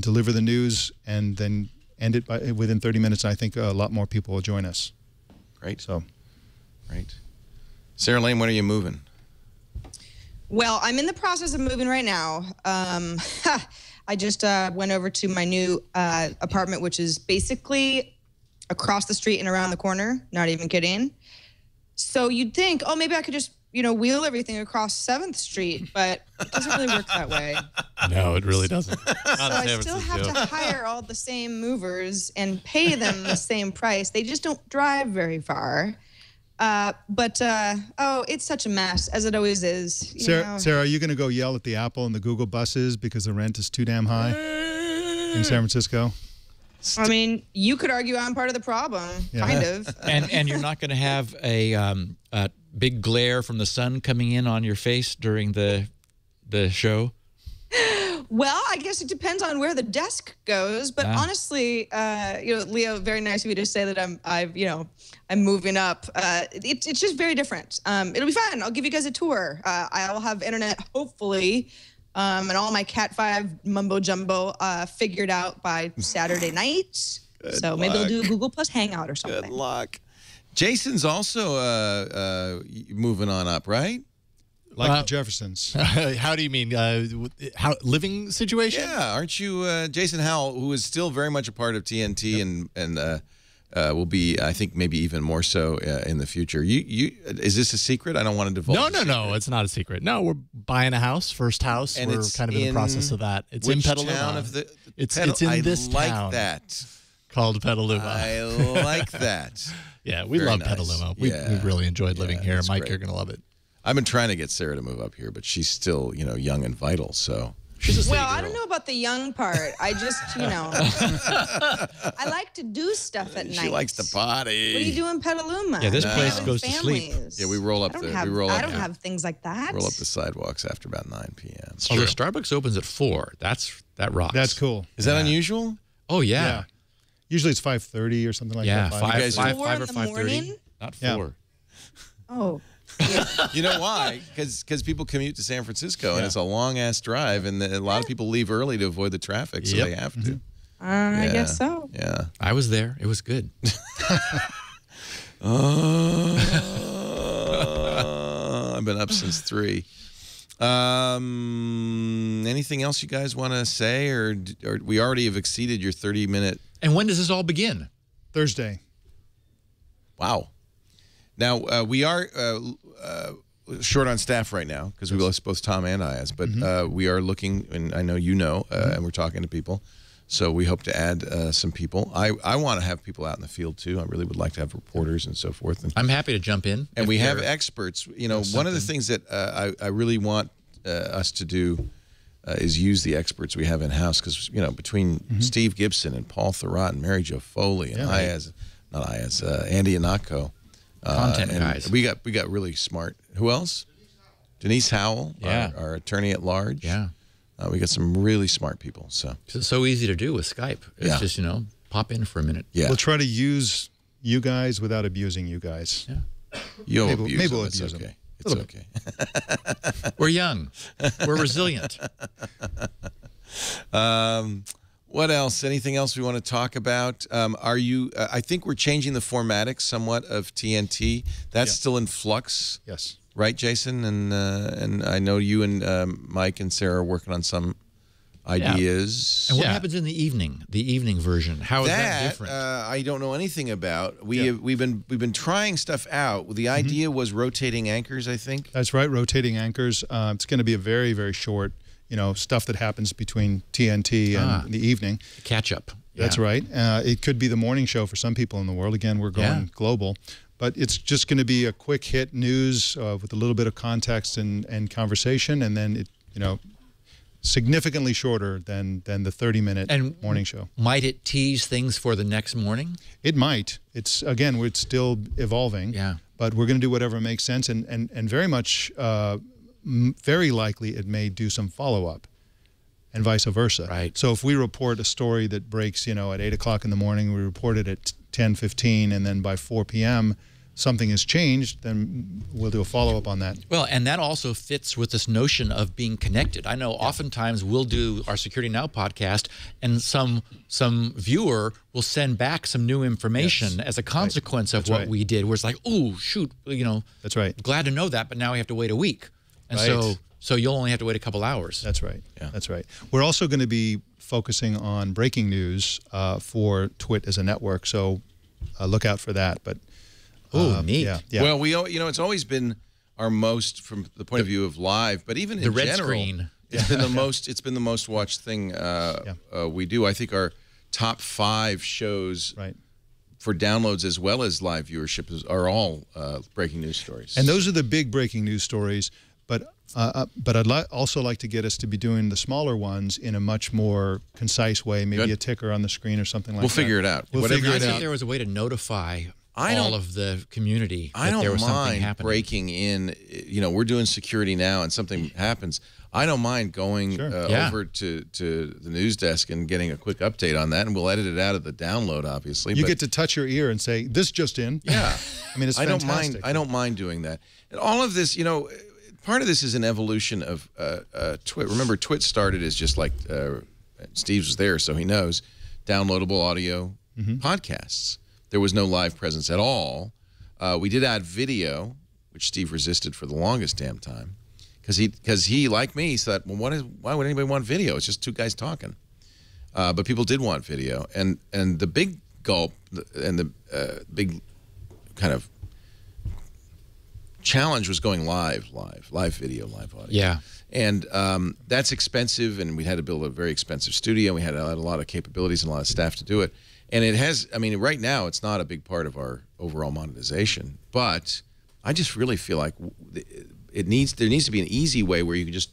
deliver the news and then end it within 30 minutes. And I think a lot more people will join us. Great. So, great. Sarah Lane, when are you moving? Well, I'm in the process of moving right now. I just went over to my new apartment, which is basically across the street and around the corner. Not even kidding. So you'd think, oh, maybe I could just, you know, wheel everything across 7th Street, but it doesn't really work that way. No, it really doesn't. So I still have to hire all the same movers and pay them the same price. They just don't drive very far. Oh, it's such a mess, as it always is. Sarah, are you going to go yell at the Apple and the Google buses because the rent is too damn high in San Francisco? I mean, you could argue I'm part of the problem, kind of. And you're not going to have a big glare from the sun coming in on your face during the show? Well, I guess it depends on where the desk goes. But honestly, you know, Leo, very nice of you to say that I'm moving up. It's just very different. It'll be fun. I'll give you guys a tour. I'll have internet, hopefully, and all my Cat 5 mumbo jumbo figured out by Saturday night. So maybe I'll do a Google Plus Hangout or something. Good luck. Jason's also moving on up, right? Like the Jeffersons. How do you mean? How living situation? Yeah, aren't you Jason Howell, who is still very much a part of TNT and will be, I think, maybe even more so in the future. Is this a secret? I don't want to divulge. No, it's not a secret. No, we're buying a house, first house. And we're kind of in the process of that. It's in Petaluma. Town of the it's in this town. I like that. Called Petaluma. I like that. Yeah, we Very love nice. Petaluma. We really enjoyed living here. Mike, great. you're going to love it. I've been trying to get Sarah to move up here, but she's still, you know, young and vital. So well, I don't know about the young part. I just, you know, I like to do stuff at night. She likes to party. What do you do in Petaluma? Yeah, this place goes to sleep. Yeah, we roll up I don't have things like that. Roll up the sidewalks after about 9 p.m. Although Starbucks opens at 4. That rocks. That's cool. Is that unusual? Oh, yeah. Usually it's 5:30 or something like that. Yeah, 5 or in the 5:30. morning? Not 4. Oh. You know why? Because people commute to San Francisco, and it's a long-ass drive, and a lot of people leave early to avoid the traffic, so they have to. I guess so. Yeah. I was there. It was good. I've been up since 3. Anything else you guys want to say, or we already have exceeded your 30-minute? And when does this all begin? Thursday. Wow. Now we are short on staff right now because we lost both Tom and Ayaz, but we are looking, and I know you know, and we're talking to people. So we hope to add some people. I want to have people out in the field too. I really would like to have reporters and so forth. And I'm happy to jump in. And we have experts. You know, one of the things that I really want us to do is use the experts we have in house, because between Steve Gibson and Paul Thurrott and Mary Jo Foley and Andy Anatko, content guys. We got really smart. Who else? Denise Howell, our attorney at large. Yeah. We got some really smart people. So it's so easy to do with Skype. It's just, pop in for a minute. Yeah. We'll try to use you guys without abusing you guys. Yeah. Maybe we'll abuse them. It's okay. We're young. We're resilient. What else? Anything else we want to talk about? I think we're changing the formatic somewhat of TNT. That's still in flux. Yes. Right, Jason? And I know you and Mike and Sarah are working on some ideas. And what happens in the evening version? How is that different? I don't know anything about. We've been trying stuff out. The idea was rotating anchors, I think. That's right, rotating anchors. It's going to be a very, very short, stuff that happens between TNT and the evening. Catch up. That's right. It could be the morning show for some people in the world. Again, we're going global. But it's just going to be a quick hit news with a little bit of context and conversation, and then significantly shorter than the 30-minute morning show. Might it tease things for the next morning? It might. It's still evolving. Yeah. But we're going to do whatever makes sense, and very much, very likely, it may do some follow-up, and vice versa. Right. So if we report a story that breaks, at 8 o'clock in the morning, we report it at 10:15, and then by 4 p.m. something has changed, then we'll do a follow-up on that. Well, and that also fits with this notion of being connected. I know oftentimes we'll do our Security Now podcast, and some viewer will send back some new information as a consequence of what we did, where it's like, oh, shoot, That's right. glad to know that, but now we have to wait a week. And so you'll only have to wait a couple hours. That's right. Yeah. That's right. We're also going to be focusing on breaking news for TWiT as a network, so look out for that. But neat. Yeah. Well, it's always been our most, from the point of view of live, but even in the red general, screen. It's been the most. It's been the most watched thing we do. I think our top 5 shows for downloads as well as live viewership are all breaking news stories. And those are the big breaking news stories. But I'd also like to get us to be doing the smaller ones in a much more concise way, maybe a ticker on the screen or something like that. We'll figure it out. We'll figure it out. If there was a way to notify all of the community that there was something happening. Breaking in. We're doing security now, and something happens. I don't mind going over to the news desk and getting a quick update on that, and we'll edit it out of the download, obviously. You get to touch your ear and say, "This just in." Yeah, I mean, it's fantastic. I don't mind doing that. And all of this, part of this is an evolution of TWiT. Remember, TWiT started as just like Steve was there, so he knows, downloadable audio podcasts. There was no live presence at all. We did add video, which Steve resisted for the longest damn time, because he, like me, thought, well, why would anybody want video? It's just 2 guys talking. But people did want video, and the big gulp and the big kind of challenge was going live video, live audio. Yeah. And that's expensive, and we had to build a very expensive studio. We had a lot of capabilities and a lot of staff to do it. And it has, right now it's not a big part of our overall monetization, but I just really feel like there needs to be an easy way where you can just,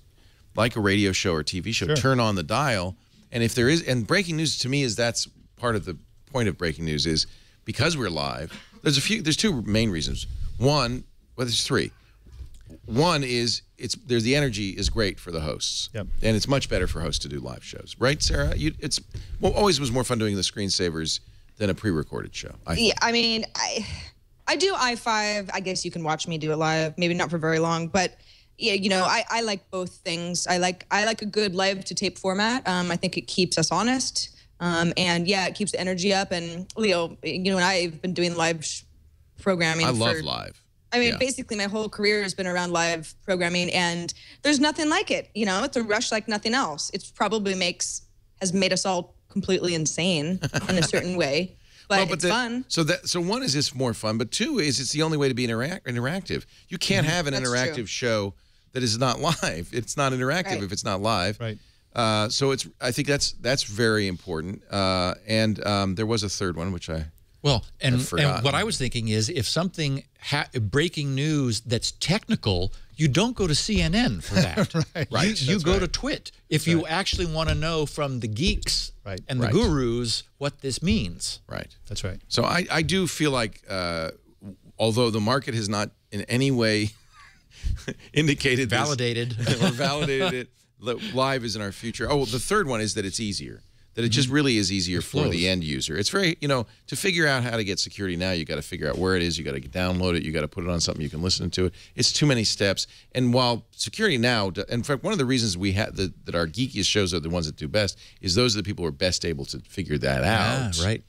like a radio show or TV show, turn on the dial. And if there is, and breaking news to me that's part of the point of breaking news is because we're live, there's 2 main reasons. One, there's 3. One is the energy is great for the hosts, and it's much better for hosts to do live shows, right, Sarah? Always was more fun doing the screensavers than a pre-recorded show. I I do I5. I guess you can watch me do it live. Maybe not for very long, but yeah, you know, I like both things. I like a good live to tape format. I think it keeps us honest. And yeah, it keeps the energy up. And Leo, you know, and I've been doing live programming. I love live. I mean, basically my whole career has been around live programming, and there's nothing like it. You know, it's a rush like nothing else. It's probably has made us all completely insane in a certain way. But it's fun. So one is it's more fun, but two is it's the only way to be interactive. You can't have an interactive show that is not live. It's not interactive if it's not live. Right. So I think that's very important. And there was a third one which and what I was thinking is if something breaking news that's technical, you don't go to CNN for that. Right. You go to Twit if you actually want to know from the geeks and the gurus what this means. Right. That's right. So I do feel like although the market has not in any way indicated validated it, live is in our future. Oh, well, the third one is that it's easier. That it just really is easier for the end user. It's very, you know, to figure out how to get security now, you got to figure out where it is, you got to download it, you got to put it on something you can listen to it. It's too many steps. And while security now, in fact, one of the reasons we have that our geekiest shows are the ones that do best is those are the people who are best able to figure that out. Right.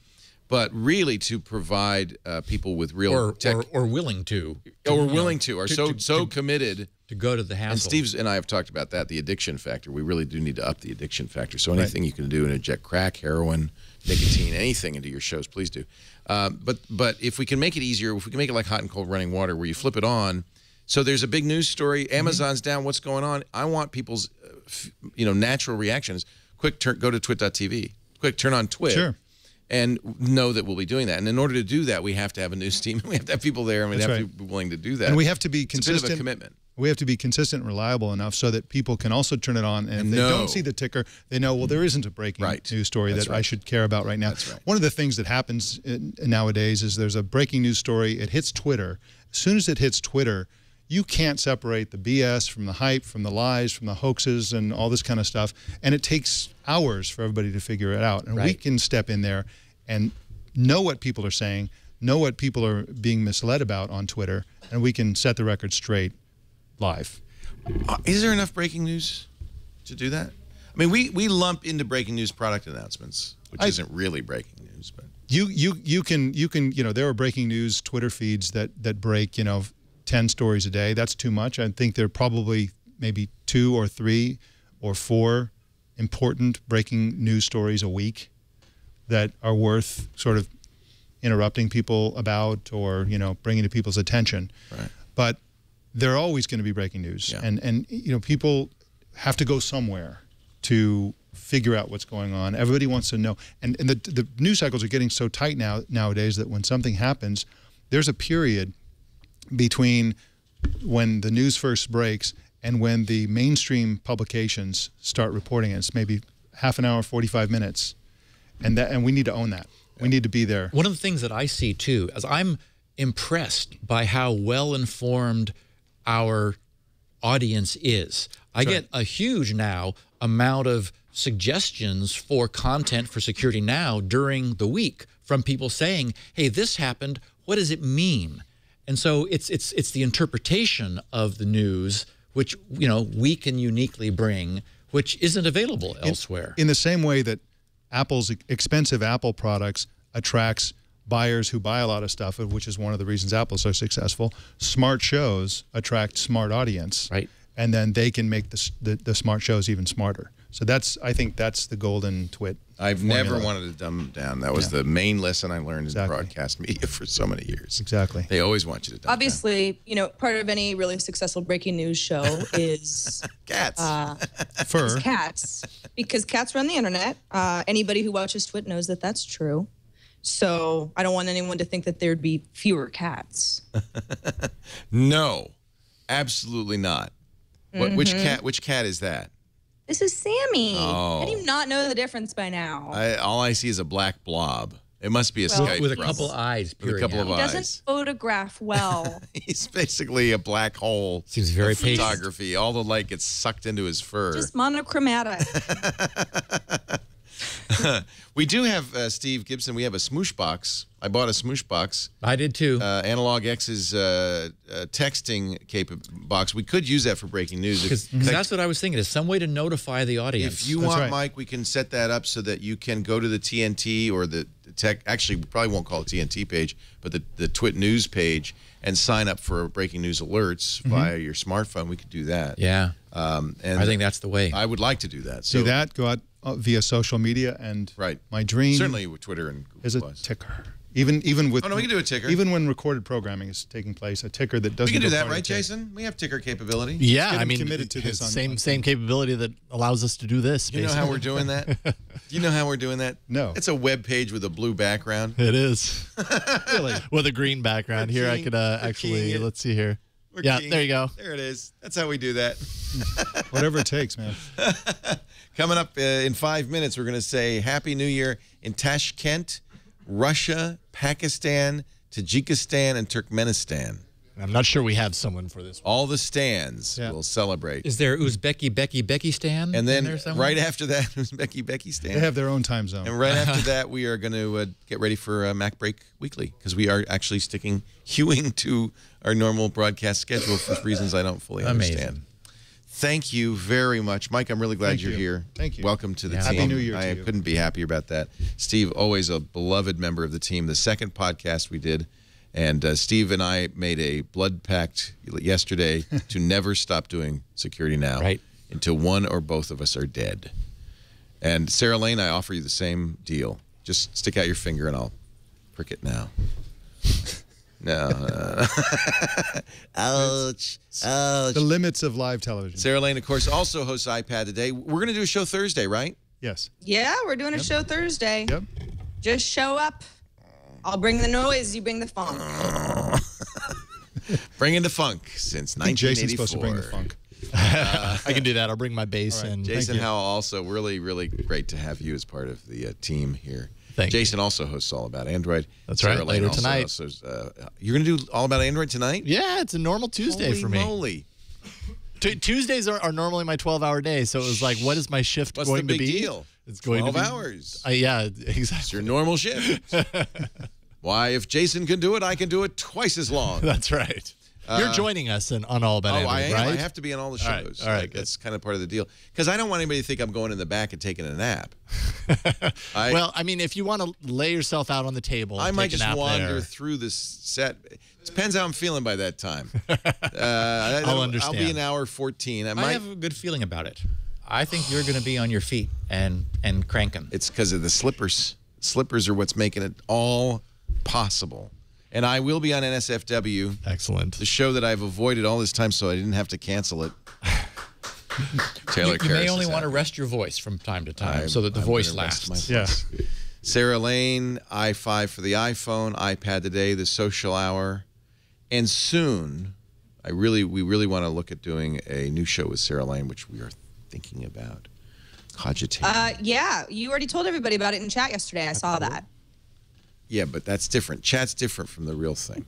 But really to provide people with real tech or willing to are so committed to go to the hassle. And Steve and I have talked about that, the addiction factor. We really do need to up the addiction factor. So anything you can do and inject crack, heroin, nicotine, anything into your shows, please do. But if we can make it easier, if we can make it like hot and cold running water where you flip it on. So there's a big news story. Amazon's down. What's going on? I want people's natural reactions. Quick, go to twit.tv. Quick, turn on Twit. Sure. And know that we'll be doing that. And in order to do that, we have to have a news team. We have to have people there, and we have to be willing to do that. And we have to be consistent. It's a bit of a commitment. We have to be consistent and reliable enough so that people can also turn it on, and if they don't see the ticker, they know, well, there isn't a breaking news story that I should care about right now. That's right. One of the things that happens nowadays is there's a breaking news story. It hits Twitter. As soon as it hits Twitter, you can't separate the BS from the hype, from the lies, from the hoaxes, and all this kind of stuff. And it takes hours for everybody to figure it out. And we can step in there and know what people are saying, know what people are being misled about on Twitter, and we can set the record straight live. Is there enough breaking news to do that? I mean, we lump into breaking news product announcements, which isn't really breaking news, but you can there are breaking news Twitter feeds that break 10 stories a day. That's too much. I think there are probably maybe 2 or 3 or 4 important breaking news stories a week that are worth sort of interrupting people about or bringing to people's attention. Right. But they're always going to be breaking news, and people have to go somewhere to figure out what's going on. Everybody wants to know, and the news cycles are getting so tight nowadays that when something happens, there's a period between when the news first breaks and when the mainstream publications start reporting it. It's maybe half an hour, 45 minutes, and we need to own that. We need to be there. One of the things that I see too, as I'm impressed by how well informed our audience is. I get a huge amount of suggestions for content for Security Now during the week from people saying, hey, this happened, what does it mean? And so it's the interpretation of the news which we can uniquely bring, which isn't available elsewhere. In the same way that Apple's expensive Apple products attracts buyers who buy a lot of stuff, which is one of the reasons Apple's so successful. Smart shows attract smart audience, and then they can make the smart shows even smarter. So I think that's the golden Twit. I've never wanted to dumb down. That was the main lesson I learned in broadcast media for so many years. Exactly. They always want you to dumb Obviously, part of any really successful breaking news show is cats. Fur. Cats, because cats run the internet. Anybody who watches Twit knows that that's true. So I don't want anyone to think that there'd be fewer cats. No, absolutely not. Which cat is that? This is Sammy. Oh. How do you not know the difference by now? All I see is a black blob. It must be a Skype with a couple eyes. With a couple of eyes. He doesn't photograph well. He's basically a black hole. Seems very photography. All the light gets sucked into his fur. Just monochromatic. We do have, Steve Gibson, we have a smoosh box. I bought a smoosh box. I did too. Analog X's texting box. We could use that for breaking news. Because that's what I was thinking, is some way to notify the audience. If you want, Mike, we can set that up so that you can go to the TNT or the tech. Actually, we probably won't call it TNT page, but the Twit News page, and sign up for breaking news alerts via your smartphone. We could do that. Yeah. And I think that's the way. I would like to do that. So Do that. Go out via social media, and my dream certainly with Twitter and Google is a ticker. Even with we can do a ticker. Even when recorded programming is taking place, a ticker that doesn't. We can do go that, part of right, the tape. Jason? We have ticker capability. Yeah, I mean, committed to this on same capability that allows us to do this. You know how we're doing that? Do you know how we're doing that? No. It's a web page with a blue background. It is. Really? With a green background. Here, I could actually, let's see here. Yeah, there you go. There it is. That's how we do that. Whatever it takes, man. Coming up in 5 minutes, we're going to say Happy New Year in Tashkent, Russia, Pakistan, Tajikistan, and Turkmenistan. I'm not sure we have someone for this one. All the stands will celebrate. Is there Uzbekistan? And then right after that, Uzbekistan. They have their own time zone. And right after that, we are going to get ready for Mac Break Weekly, because we are actually hewing to our normal broadcast schedule for reasons I don't fully understand. Thank you very much. Mike, I'm really glad you're here. Thank you. Welcome to the team. Happy New Year to I you. couldn't be happier about that. Steve, always a beloved member of the team. The second podcast we did, and Steve and I made a blood pact yesterday to never stop doing Security Now until one or both of us are dead. And Sarah Lane, I offer you the same deal. Just stick out your finger and I'll prick it now. No. Ouch. Ouch. The limits of live television. Sarah Lane, of course, also hosts iPad Today. We're going to do a show Thursday, right? Yes. Yeah, we're doing a show Thursday. Yep. Just show up. I'll bring the noise. You bring the funk. Bringing the funk since I think 1984. Jason's supposed to bring the funk. I can do that. I'll bring my bass in. Jason Howell, also really, really great to have you as part of the team here. Thank you. Jason also hosts All About Android. That's Sarah right, Lane later also tonight. hosts, you're going to do All About Android tonight? Yeah, it's a normal Tuesday Holy for me. moly. Tuesdays are normally my 12-hour day, so it was like, what is my shift What's going the big to be? deal? It's going 12 to be hours. Yeah, It's exactly. your normal shift. Why, if Jason can do it, I can do it twice as long. That's right. You're joining us on All About Android, I am. right? I have to be on all the shows. All right, That's kind of part of the deal. Because I don't want anybody to think I'm going in the back and taking a nap. Well, I mean, if you want to lay yourself out on the table, I might take a just nap wander there. through this set. It depends how I'm feeling by that time. I'll understand. I'll be an hour 14. I have a good feeling about it. I think you're going to be on your feet and cranking. It's because of the slippers. Slippers are what's making it all possible. And I will be on NSFW. Excellent. The show that I've avoided all this time so I didn't have to cancel it. Taylor You may Karras only is want to happy. rest your voice from time to time so that the I'm voice gonna rest lasts. my Yeah. voice. Sarah Lane, i5 for the iPhone, iPad Today, the Social Hour, and soon, we really want to look at doing a new show with Sarah Lane, which we are thinking about. Cogitating. Yeah, you already told everybody about it in chat yesterday. I saw that. Yeah, but that's different. Chat's different from the real thing.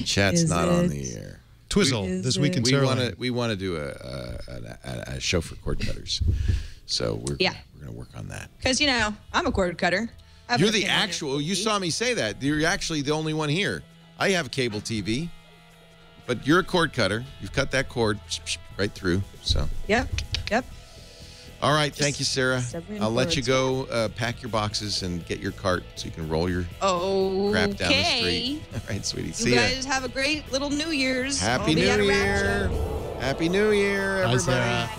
Chat's Is not on it? the air. Twizzle this week in We Sarah want Lane. to do a show for cord cutters, so we're going to work on that. Because, you know, I'm a cord cutter. I have You're an the opinion. actual. You saw me say that. You're actually the only one here. I have cable TV, but you're a cord cutter. You've cut that cord right through. So. Yep. All right. Thank you, Sarah. seven I'll let you cords. go pack your boxes and get your cart so you can roll your Okay. crap down the street. All right, sweetie. You See ya. guys have a great little New Year's. Happy I'll be New at a rap Year. show. Happy New Year, Bye, everybody. Sarah.